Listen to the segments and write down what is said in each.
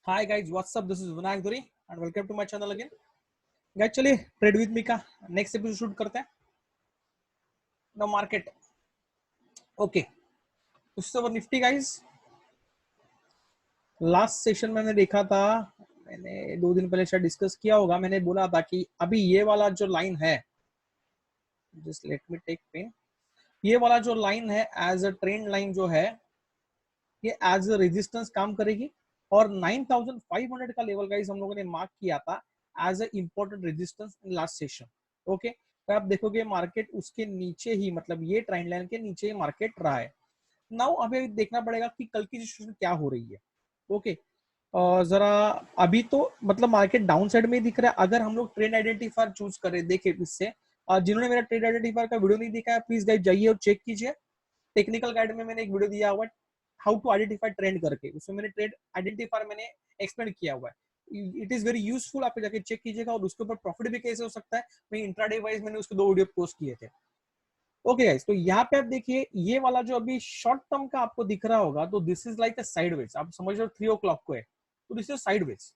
Hi guys, what's up? This is Vinayak Duri and welcome to my channel again. Guys, चलिए trade with me का next episode shoot करते हैं. Know market. Okay, उससे वो Nifty guys. Last session मैंने देखा था, मैंने 2 दिन पहले शायद डिस्कस किया होगा. मैंने बोला था कि अभी ये वाला जो लाइन है, just let me take pen. ये वाला जो लाइन है एज अ ट्रेंड लाइन जो है, ये एज अ रेजिस्टेंस काम करेगी. और 9500 का लेवल गाइस हम लोगों ने मार्क किया था as a important resistance in last session. Okay, तो आप देखोगे मार्केट उसके नीचे ही, मतलब ये ट्रेंड लाइन के नीचे ही मार्केट रहा है. नाउ अभी देखना पड़ेगा कि कल की सिचुएशन क्या हो रही है. ओके, जरा अभी तो मतलब मार्केट डाउन साइड में ही दिख रहा है. अगर हम लोग ट्रेंड आइडेंटिफायर चूज करें, देखे इससे, जिन्होंने मेरा ट्रेंड आइडेंटिफायर का वीडियो नहीं देखा है, प्लीज गाइस जाइए और चेक कीजिए. टेक्निकल गाइड में मैंने एक वीडियो दिया हुआ है हाउ टू आइडेंटिफाई ट्रेंड करके, उसमें मैंने ट्रेंड आइडेंटिफायर मैंने एक्सप्लेन किया हुआ है. इट इज वेरी यूजफुल, आप जाके चेक कीजिएगा. और उसके ऊपर प्रॉफिट भी कैसे हो सकता है, मैं इंट्राडे वाइज मैंने उसके 2 वीडियो पोस्ट किए थे. ओके गाइस, तो यहाँ पे आप देखिए ये वाला जो अभी शॉर्ट टर्म का आपको दिख रहा होगा, तो this is like a sideways. आप समझ लो 3 o'clock को है, तो this is sideways.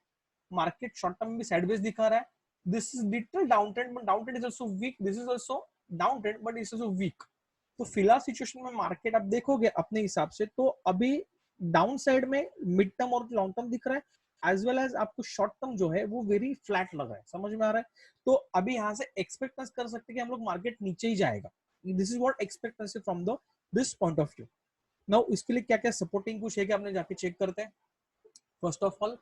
Market short term भी साइडवेज दिखा रहा है. This is little down trend, but down trend is also weak. This is also down trend, but is also weak. तो फिलहाल सिचुएशन में मार्केट आप देखोगे अपने हिसाब से, तो अभी डाउन साइड में मिड टर्म और लॉन्ग टर्म दिख रहा है, एज वेल एज आपको शॉर्ट टर्म जो है वो वेरी फ्लैट लग रहा है. समझ में आ रहा है? तो अभी यहाँ से एक्सपेक्ट कर सकते हैं कि हम लोग मार्केट नीचे ही जाएगा. This is what expectancy from the this point of view. Now इसके लिए क्या क्या सपोर्टिंग कुछ है कि आपने जाके चेक करते हैं. First of all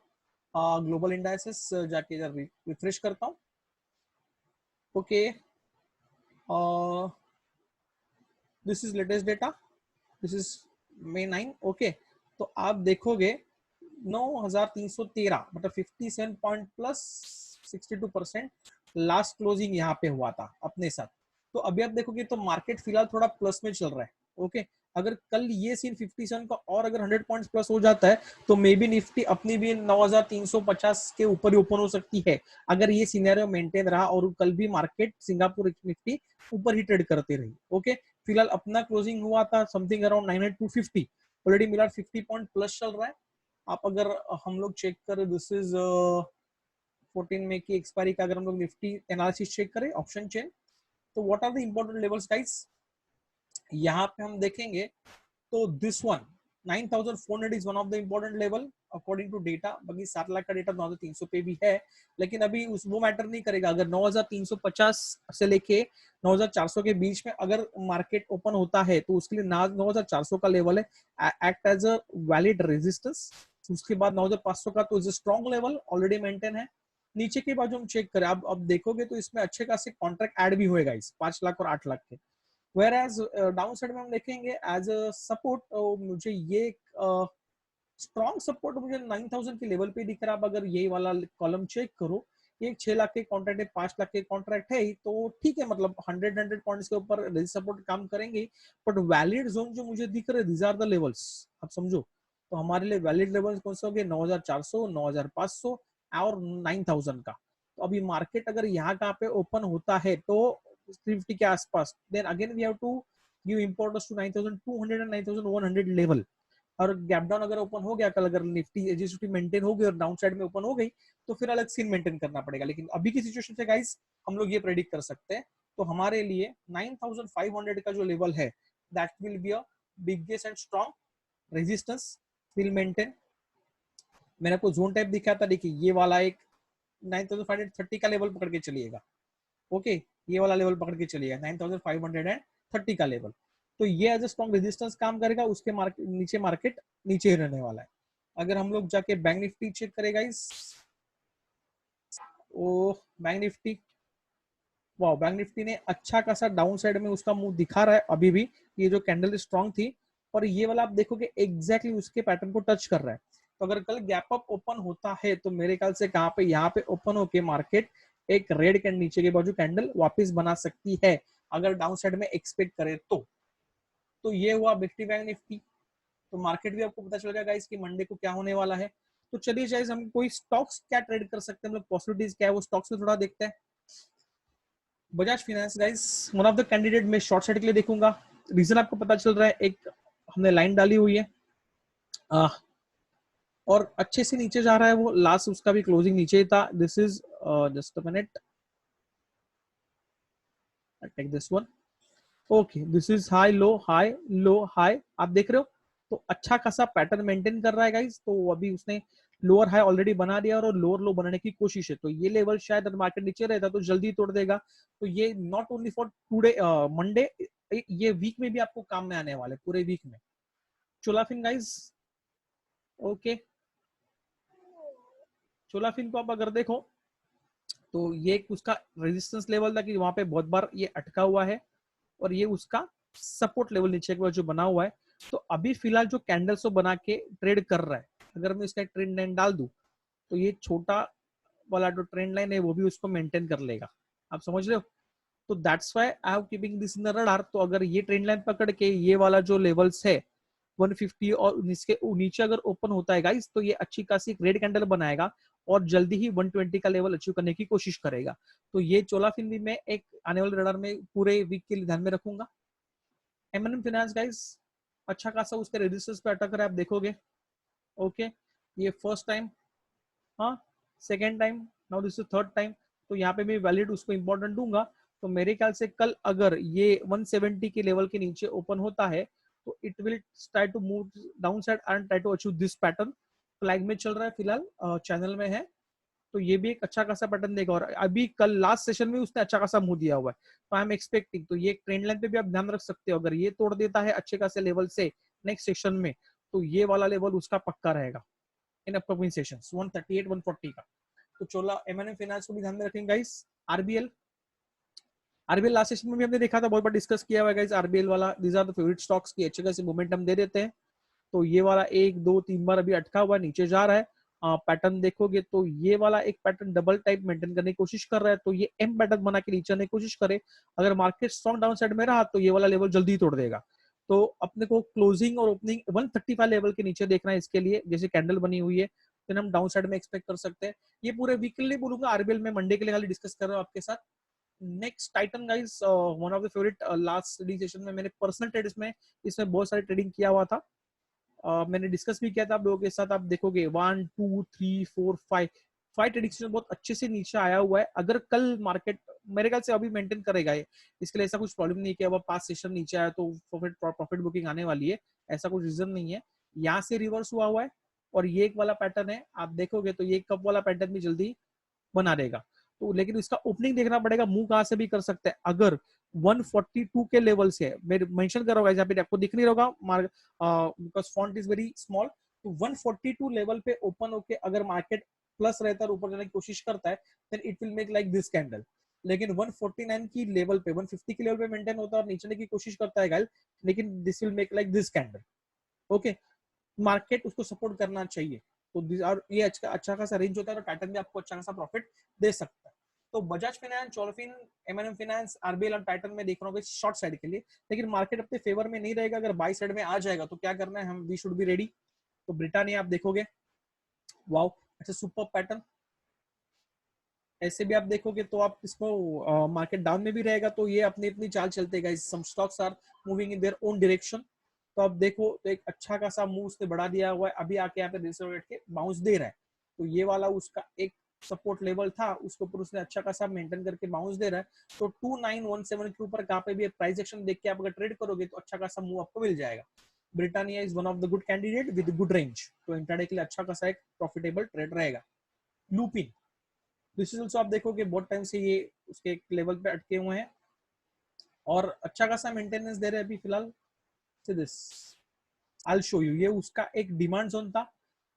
global indices जाके रिफ्रेश करता हूँ. Okay, this is latest data. This is May 9. Okay, तो आप देखोगे 9313, मतलब 57 पॉइंट प्लस 62% लास्ट क्लोजिंग यहाँ पे हुआ था अपने साथ. तो अभी आप देखोगे तो मार्केट फिलहाल थोड़ा प्लस में चल रहा है. ओके, अगर कल ये सीन 57 का और अगर 100 पॉइंट्स प्लस हो जाता है, तो मे बी निफ्टी अपनी भी 9350 के ऊपर ही ओपन हो सकती है, अगर ये सिनेरियो मेंटेन रहा और कल भी मार्केट सिंगापुर निफ्टी ऊपर ही ट्रेड करते रही. ओके, फिलहाल अपना क्लोजिंग हुआ था समथिंग अराउंड 98250, ऑलरेडी मिला 50 पॉइंट प्लस चल रहा है. आप अगर हम लोग चेक करें, दिस इज 14 मई की एक्सपायरी का, अगर हम लोग निफ्टी एनालिसिस चेक करें ऑप्शन चेन, तो what are the important levels guys, यहाँ पे हम देखेंगे तो this one 9400 is one of the important level according to data. बाकी 7 लाख का डेटा 9300 पे भी है, लेकिन अभी उस वो मैटर नहीं करेगा. अगर 9350 से लेके 9400 के बीच में अगर मार्केट ओपन होता है, तो उसके लिए 9400 का लेवल है act as a valid resistance. उसके बाद 9500 का तो is strong level, already maintain है. नीचे के बाजू हम चेक करें, अब देखोगे तो इसमें अच्छे खासे कॉन्ट्रैक्ट ऐड भी होएगा इस 5 लाख और 8 लाख के. Whereas डाउन साइड में हम देखेंगे एज अ सपोर्ट, मुझे ये स्ट्रॉन्ग सपोर्ट मुझे 9000 के लेवल पे दिख रहा है. अब अगर ये वाला कॉलम चेक करो, ये 6 लाख के कॉन्ट्रैक्ट है, 5 लाख के कॉन्ट्रैक्ट है, तो ठीक है, मतलब 100 पॉइंट्स के ऊपर सपोर्ट काम करेंगे. बट वैलिड जोन जो मुझे दिख रहे, दीज आर द लेवल्स. आप समझो, तो हमारे लिए वैलिड लेवल्स कौन से हो गए? 9400, 9500 और 9000 का. तो अभी मार्केट अगर यहाँ कहाँ पे ओपन होता है, तो 350 के आसपास, then again we have to give importance to 9200 and 9100 level. और गैप डाउन अगर ओपन हो गया कल, अगर निफ्टी एजीएसटी मेंटेन हो गई और डाउन साइड में ओपन हो गई, तो फिर अलग सीन मेंटेन करना पड़ेगा. लेकिन अभी की सिचुएशन से गाइस हम लोग ये प्रेडिक्ट कर सकते हैं. तो हमारे लिए 9500 का जो लेवल है, that will be a biggest and strong resistance, will maintain. मैंने आपको जोन टाइप दिखाया था, देखिए ये वाला एक 9530 का लेवल पकड़ के चलिएगा. ओके, ये वाला लेवल पकड़ के चलिएगा 9530 का लेवल. तो ये एज ए स्ट्रॉन्ग रेजिस्टेंस काम करेगा. उसके मार्केट नीचे ही रहने वाला है. अगर हम लोग जाके बैंक निफ्टी चेक करेगा इस, ओ बैंक निफ्टी, वाह, बैंक निफ्टी ने अच्छा खासा डाउन साइड में उसका मुंह दिखा रहा है अभी भी. ये जो कैंडल स्ट्रॉन्ग थी, और ये वाला आप देखोगे एग्जैक्टली उसके पैटर्न को टच कर रहा है. तो अगर कल गैप अप ओपन होता है, तो मेरे ख्याल से कहाँ पे, यहाँ पे ओपन होके मार्केट एक रेड कैंडल नीचे के बाजू कैंडल वापस बना सकती है, अगर डाउन साइड में एक्सपेक्ट करे तो ये हुआ निफ्टी बैंक निफ्टी. तो मार्केट भी आपको पता चल गया गाइस कि मंडे को क्या होने वाला है. तो चलिए गाइस, हम कोई स्टॉक्स क्या ट्रेड कर सकते हैं, हम लोग पॉसिबिलिटीज क्या है वो स्टॉक्स में थोड़ा देखते हैं. Bajaj finance guys, one of the candidate में शॉर्ट साइड के लिए देखूंगा. रीजन आपको पता चल रहा है, एक हमने लाइन डाली हुई है. और अच्छे से नीचे जा रहा है वो, लास्ट उसका भी क्लोजिंग नीचे ही था। This is just a minute, take this one. Okay, this is high low high low high, आप देख रहे हो। तो अच्छा खासा पैटर्न मेंटेन कर रहा है गाइस। तो अभी उसने लोअर हाई ऑलरेडी बना दिया और लोअर लो बनाने की कोशिश है। तो ये लेवल शायद अगर मार्केट नीचे रहता तो जल्दी तोड़ देगा। तो ये not only for today Monday, ये वीक में भी आपको काम में आने वाले, पूरे वीक में। चोलाफिन गाइस, ओके, चोलाफिन को आप अगर देखो तो ये एक उसका रेजिस्टेंस लेवल था कि वहां पे बहुत बार ये अटका हुआ है, और ये उसका सपोर्ट लेवल नीचे के बाद जो बना हुआ है। तो अभी फिलहाल जो कैंडल्स को बना के ट्रेड कर रहा है, अगर मैं इसका ट्रेंड लाइन डाल दूं तो ये छोटा वाला जो ट्रेंड लाइन है वो भी उसको मेंटेन कर लेगा। आप समझ रहे हो। तो that's why I have keeping this in the radar. तो अगर ये ट्रेंड लाइन पकड़ के ये वाला जो लेवल्स है 150 और इसके नीचे अगर ओपन होता है गाइस, तो ये अच्छी खासी रेड कैंडल बनाएगा और जल्दी ही 120 का लेवल अचीव करने की कोशिश करेगा। तो ये चोला फिन भी मैं एक आने वाले रडार में पूरे वीक के लिए ध्यान में रखूंगा। एमएनएम फाइनेंस गाइस, अच्छा खासा उसके रेजिस्टेंस पे अटक रहा है, आप देखोगे। ओके, ये फर्स्ट टाइम, हाँ, second time, now this is third time. तो यहाँ पे मैं वैलिड उसको इंपॉर्टेंट दूंगा। तो मेरे ख्याल से कल अगर ये 170 के लेवल के नीचे ओपन होता है तो it will try to move down side and try to achieve this pattern. Flag में चल रहा है फिलहाल, चैनल में है। तो ये भी एक अच्छा खासा पैटर्न देगा। और अभी कल लास्ट सेशन में उसने अच्छा खासा मुंह दिया हुआ है। तो आई एम एक्सपेक्टिंग, तो ये ट्रेंड लाइन पे भी आप ध्यान रख सकते हो। अगर ये तोड़ देता है अच्छे खासे लेवल से नेक्स्ट सेशन में, तो ये वाला लेवल उसका पक्का रहेगा इन अपकमिंग सेशंस 138 140 का। तो चोला एमएनएम फाइनेंस को भी ध्यान में रखेंगे guys. RBL, RBL last session में भी हमने देखा था, बहुत बार डिस्कस किया हुआ है गाइस। आरबीएल वाला, these are the favourite stocks की अच्छे खासे मोमेंटम दे देते हैं। तो ये वाला एक दो तीन बार अभी अटका हुआ नीचे जा रहा है। पैटर्न देखोगे तो ये वाला एक पैटर्न डबल टाइप मेंटेन करने की कोशिश कर रहा है। तो ये एम पैटर्न बना के नीचे आने की कोशिश करे। अगर मार्केट स्ट्रॉन्ग डाउन साइड में रहा तो ये वाला लेवल जल्दी तोड़ देगा। तो अपने को क्लोजिंग और ओपनिंग 135 लेवल के नीचे देखना है इसके लिए, जैसे कैंडल बनी हुई है तो हम डाउन साइड में एक्सपेक्ट कर सकते हैं। ये पूरे वीक के लिए बोलूंगा, आरबीएल में मंडे के लिए खाली डिस्कस कर रहा हूँ आपके साथ। Next Titan guys, one of the favourite, last trading session में मैंने पर्सनल ट्रेड में इसमें बहुत सारी ट्रेडिंग किया हुआ था। मैंने डिस्कस भी किया था आप लोगों के साथ। आप देखोगे 1 2 3 4 5 फाइव ट्रेडिक्शन बहुत अच्छे से नीचे आया हुआ है। अगर कल मार्केट मेरे ख्याल से अभी मेंटेन करेगा ये, इसके लिए ऐसा कुछ प्रॉब्लम नहीं कि अब पांच सेशन नीचे आया तो प्रॉफिट बुकिंग आने वाली है, ऐसा कुछ रीजन नहीं है। यहाँ से रिवर्स हुआ हुआ है और ये एक वाला पैटर्न है, आप देखोगे तो ये कप वाला पैटर्न भी जल्दी बना देगा। तो लेकिन इसका ओपनिंग देखना पड़ेगा, मुंह कहां से भी कर सकते हैं। अगर 142 के लेवल से, मैं मेंशन कर रहा हूँ, पे आपको दिख नहीं होगा because font is very small. तो 142 लेवल पे ओपन होके अगर मार्केट प्लस रहता है, ऊपर जाने की कोशिश करता है, then it will make like this candle. लेकिन 149 की लेवल पे, 150 के लेवल पे मेंटेन होता है और नीचे की कोशिश करता है गाइल, लेकिन this will make like this candle. Okay, market उसको सपोर्ट करना चाहिए। तो और ये अच्छा खासा रेंज होता है, तो टाइटन भी आपको अच्छा खासा प्रॉफिट दे सकता है। तो Bajaj finance, Cholafin, MNM finance, RBL और टाइटन में देख रहा हूँ शॉर्ट साइड के लिए। लेकिन मार्केट अपने फेवर में नहीं रहेगा, अगर बाई साइड में आ जाएगा तो क्या करना है, हम वी शुड बी रेडी। तो ब्रिटानिया आप देखोगे, वाओ, अच्छा सुपर पैटर्न। ऐसे भी आप देखोगे तो आप इसको मार्केट डाउन में भी रहेगा तो ये अपनी अपनी चाल चलते guys. Some stocks are moving in their own direction. तो आप देखो तो एक अच्छा खासा मूव उसने बढ़ा दिया हुआ है, अभी आके यहाँ पे रिजर्व के बाउंस दे रहा है। तो ये वाला उसका एक सपोर्ट लेवल था, उसके ऊपर उसने अच्छा खासा मेंटेन करके बाउंस दे रहा है। तो 2917 के ऊपर कहाँ पे भी प्राइस एक्शन देख के आप अगर ट्रेड करोगे तो अच्छा खासा मूव आपको मिल जाएगा। Britannia is one of the good candidate with good range, तो इंट्राडे के लिए अच्छा खासा एक प्रॉफिटेबल ट्रेड रहेगा। लूपिन, दिस इज ऑल्सो आप देखोगे बहुत टाइम से ये उसके लेवल पे अटके हुए हैं और अच्छा खासा मेंटेनेंस दे रहे हैं अभी फिलहाल से। दिस आई शो यू, ये उसका एक डिमांड जोन था।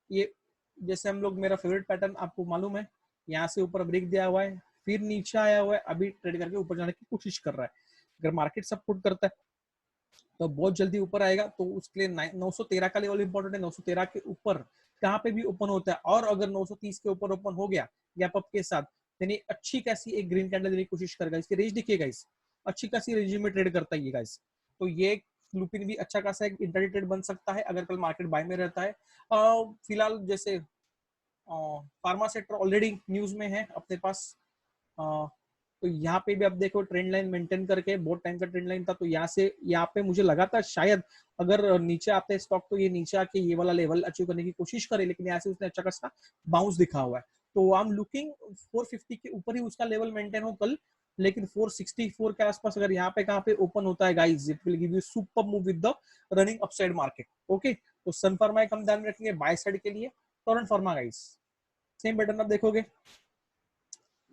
ये जैसे हम लोग, मेरा फेवरेट पैटर्न आपको मालूम है, यहाँ से ऊपर ब्रेक दिया हुआ है, फिर नीचे आया हुआ है, अभी ट्रेड करके ऊपर जाने की कोशिश कर रहा है। अगर मार्केट सपोर्ट करता है तो बहुत जल्दी ऊपर आएगा। तो उसके लिए 913 का लेवल इंपॉर्टेंट है। 913 के ऊपर कहाँ पे भी ओपन होता है, और अगर 930 के ऊपर ओपन हो गया गैप अप के साथ, यानी अच्छी खासी एक ग्रीन कैंडल देने की कोशिश करेगा। इसकी रेंज दिखेगा, इस अच्छी खासी रेंज में ट्रेड करता है ये गाइस। तो ये लुपिन भी अच्छा खासा एक इंटरडे ट्रेड बन सकता है अगर कल मार्केट बाय में रहता है। फिलहाल जैसे फार्मा सेक्टर ऑलरेडी न्यूज में है अपने पास, तो यहाँ पे भी आप देखो ट्रेंड लाइन मेंटेन करके, बहुत टाइम का ट्रेंड लाइन था, तो यहाँ से यहाँ पे मुझे लगा था शायद अगर नीचे आते स्टॉक तो ये नीचे आके ये वाला लेवल अचीव करने की कोशिश करे, लेकिन यहाँ से उसने अच्छा खासा बाउंस दिखा हुआ है। तो आई एम लुकिंग 450 के ऊपर ही उसका लेवल मेंटेन हो कल, लेकिन 464 के आसपास अगर यहाँ पे कहाँ पे ओपन होता है guys, it will give you super move with the running upside market. Okay, तो सन फार्मा हम ध्यान रखेंगे बाय साइड के लिए। Torrent pharma guys same pattern आप देखोगे,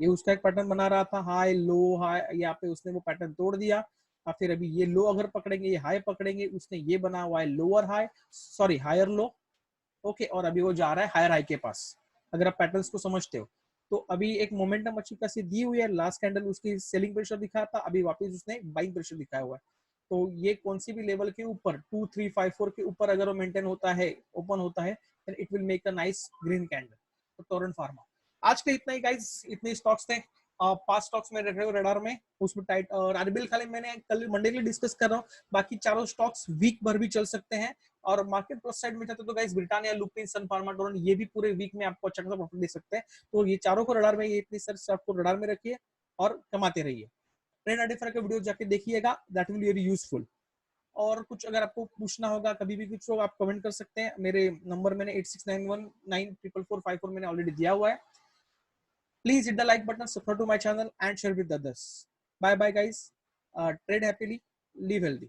ये उसका एक पैटर्न बना रहा था, हाई लो हाई, यहाँ पे उसने वो पैटर्न तोड़ दिया, और फिर अभी ये लो अगर पकड़ेंगे, ये हाई पकड़ेंगे, उसने ये बना हुआ है lower high, sorry higher low. Okay, और अभी वो जा रहा है हायर हाई के पास, अगर आप पैटर्न्स को समझते हो। तो अभी एक मोमेंटम अच्छी खासी दी हुई है, लास्ट कैंडल उसकी सेलिंग प्रेशर दिखाया था, अभी वापस उसने बाइंग प्रेशर दिखाया हुआ है। तो ये कौन सी भी लेवल के ऊपर 2354 के ऊपर अगर वो मेंटेन होता है, ओपन होता है, then it will make a nice green candle. तो टोरेंट फार्मा आज के इतना ही गाइस, इतने स्टॉक्स थे। 5 स्टॉक्स में रख रहे हो रडार में, उसमें टाइट और आरबीएल खाली मैंने कल मंडे के लिए डिस्कस कर रहा हूँ, बाकी चारों स्टॉक्स वीक भर भी चल सकते हैं। और मार्केट प्लस साइड में चाहते तो गाइस ब्रिटानिया, लुपिन, सन फार्मा, टोरेंट ये भी पूरे वीक में आपको अच्छा खासा प्रॉफिट दे सकते हैं। तो ये चारों को रडार में, ये इतनी सारे स्टॉक को रडार में रखिए और कमाते रहिए। ट्रेंड आइडेंटिफायर का वीडियो जाके देखिएगा, दैट विल वेरी यूजफुल। और कुछ अगर आपको पूछना होगा कभी भी कुछ, तो आप कमेंट कर सकते हैं। मेरे नंबर मैंने 8691944454 मैंने ऑलरेडी दिया हुआ है। Please hit the like button, subscribe to my channel and share with others. Bye bye guys. Trade happily, live healthy.